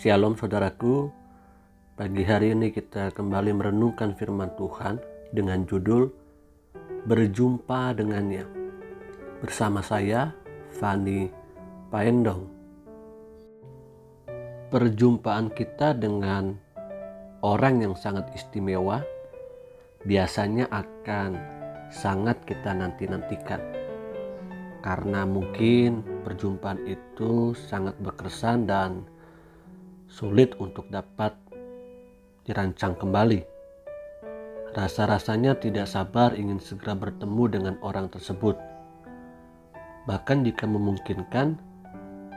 Shalom saudaraku, pagi hari ini kita kembali merenungkan firman Tuhan dengan judul Berjumpa Dengannya. Bersama saya, Fani Paendong. Perjumpaan kita dengan orang yang sangat istimewa biasanya akan sangat kita nanti-nantikan. Karena mungkin perjumpaan itu sangat berkesan dan sulit untuk dapat dirancang kembali. Rasa-rasanya tidak sabar ingin segera bertemu dengan orang tersebut. Bahkan jika memungkinkan,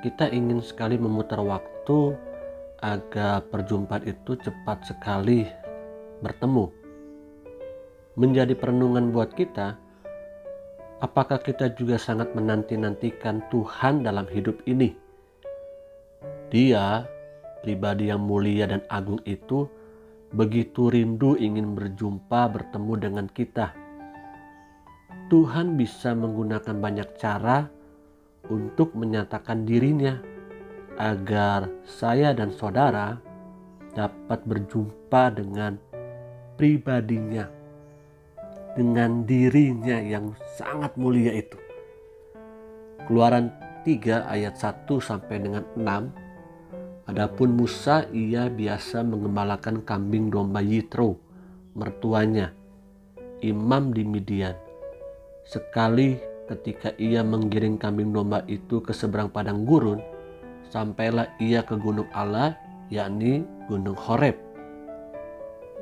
kita ingin sekali memutar waktu agar perjumpaan itu cepat sekali bertemu. Menjadi perenungan buat kita, apakah kita juga sangat menanti-nantikan Tuhan dalam hidup ini? Dia, pribadi yang mulia dan agung itu, begitu rindu ingin bertemu dengan kita. Tuhan bisa menggunakan banyak cara untuk menyatakan dirinya agar saya dan saudara dapat berjumpa dengan pribadinya, dengan dirinya yang sangat mulia itu. Keluaran 3 ayat 1 sampai dengan 6. Adapun Musa, ia biasa mengembalakan kambing domba Yitro, mertuanya, imam di Midian. Sekali ketika ia menggiring kambing domba itu ke seberang padang gurun, sampailah ia ke gunung Allah, yakni gunung Horeb.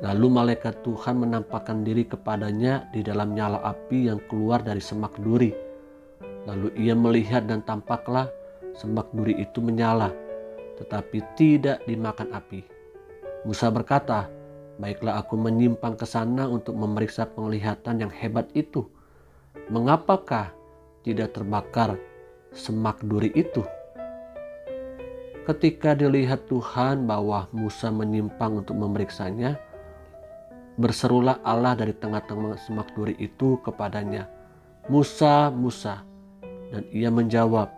Lalu malaikat Tuhan menampakkan diri kepadanya di dalam nyala api yang keluar dari semak duri. Lalu ia melihat dan tampaklah semak duri itu menyala, tetapi tidak dimakan api. Musa berkata, "Baiklah, aku menyimpang ke sana untuk memeriksa penglihatan yang hebat itu. Mengapakah tidak terbakar semak duri itu?" Ketika dilihat Tuhan bahwa Musa menyimpang untuk memeriksanya, berserulah Allah dari tengah-tengah semak duri itu kepadanya, "Musa, Musa." Dan ia menjawab,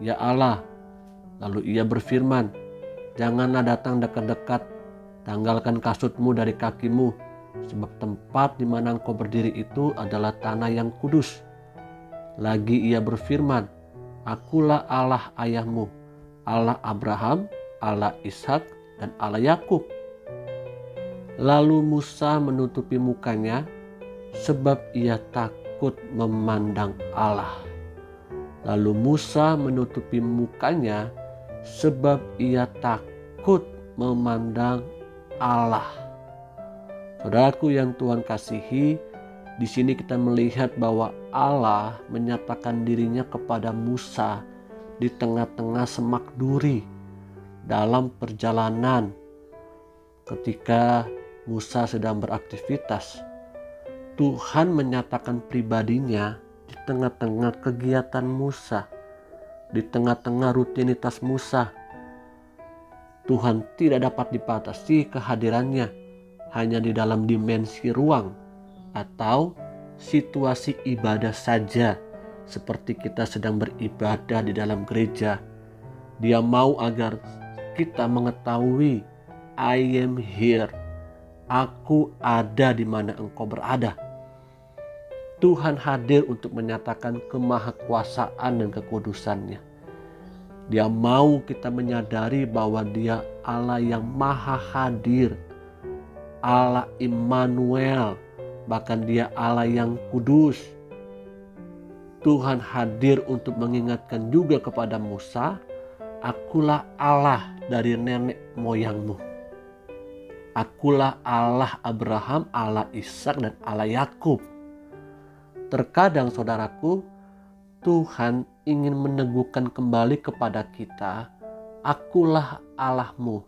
"Ya Allah." Lalu ia berfirman, "Janganlah datang dekat-dekat, tanggalkan kasutmu dari kakimu, sebab tempat di mana engkau berdiri itu adalah tanah yang kudus." Lagi ia berfirman, "Akulah Allah ayahmu, Allah Abraham, Allah Ishak, dan Allah Yakub." Lalu Musa menutupi mukanya, sebab ia takut memandang Allah. Lalu Musa menutupi mukanya, sebab ia takut memandang Allah. Saudaraku yang Tuhan kasihi, di sini kita melihat bahwa Allah menyatakan dirinya kepada Musa di tengah-tengah semak duri dalam perjalanan ketika Musa sedang beraktivitas. Tuhan menyatakan pribadinya di tengah-tengah kegiatan Musa, di tengah-tengah rutinitas Musa. Tuhan tidak dapat dibatasi kehadirannya hanya di dalam dimensi ruang atau situasi ibadah saja, seperti kita sedang beribadah di dalam gereja. Dia mau agar kita mengetahui, I am here, aku ada di mana engkau berada. Tuhan hadir untuk menyatakan kemahakuasaan dan kekudusannya. Dia mau kita menyadari bahwa Dia Allah yang maha hadir, Allah Immanuel, bahkan Dia Allah yang kudus. Tuhan hadir untuk mengingatkan juga kepada Musa, "Akulah Allah dari nenek moyangmu. Akulah Allah Abraham, Allah Ishak, dan Allah Yakub." Terkadang saudaraku, Tuhan ingin meneguhkan kembali kepada kita, "Akulah Allahmu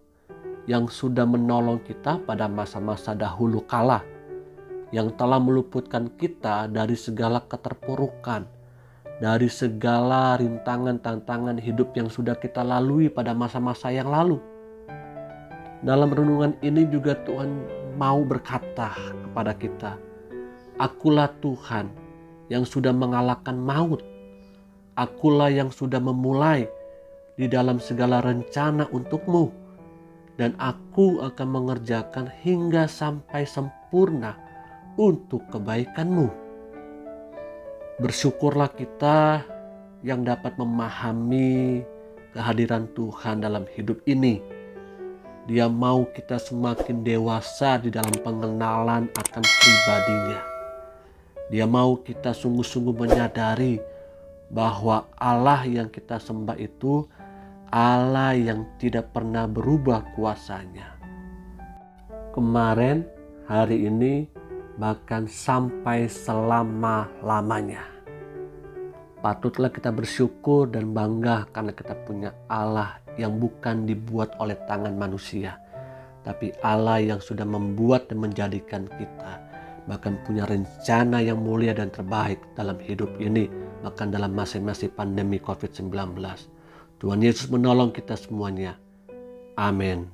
yang sudah menolong kita pada masa-masa dahulu kala, yang telah meluputkan kita dari segala keterpurukan, dari segala rintangan tantangan hidup yang sudah kita lalui pada masa-masa yang lalu." Dalam renungan ini juga Tuhan mau berkata kepada kita, "Akulah Tuhan yang sudah mengalahkan maut. Akulah yang sudah memulai di dalam segala rencana untukmu. dan aku akan mengerjakan hingga sampai sempurna untuk kebaikanmu. Bersyukurlah kita yang dapat memahami kehadiran Tuhan dalam hidup ini. Dia mau kita semakin dewasa di dalam pengenalan akan pribadinya. Dia mau kita sungguh-sungguh menyadari bahwa Allah yang kita sembah itu Allah yang tidak pernah berubah kuasanya. Kemarin, hari ini, bahkan sampai selama-lamanya. Patutlah kita bersyukur dan bangga karena kita punya Allah yang bukan dibuat oleh tangan manusia, tapi Allah yang sudah membuat dan menjadikan kita, bahkan punya rencana yang mulia dan terbaik dalam hidup ini, bahkan dalam masa-masa pandemi COVID-19. Tuhan Yesus menolong kita semuanya. Amin.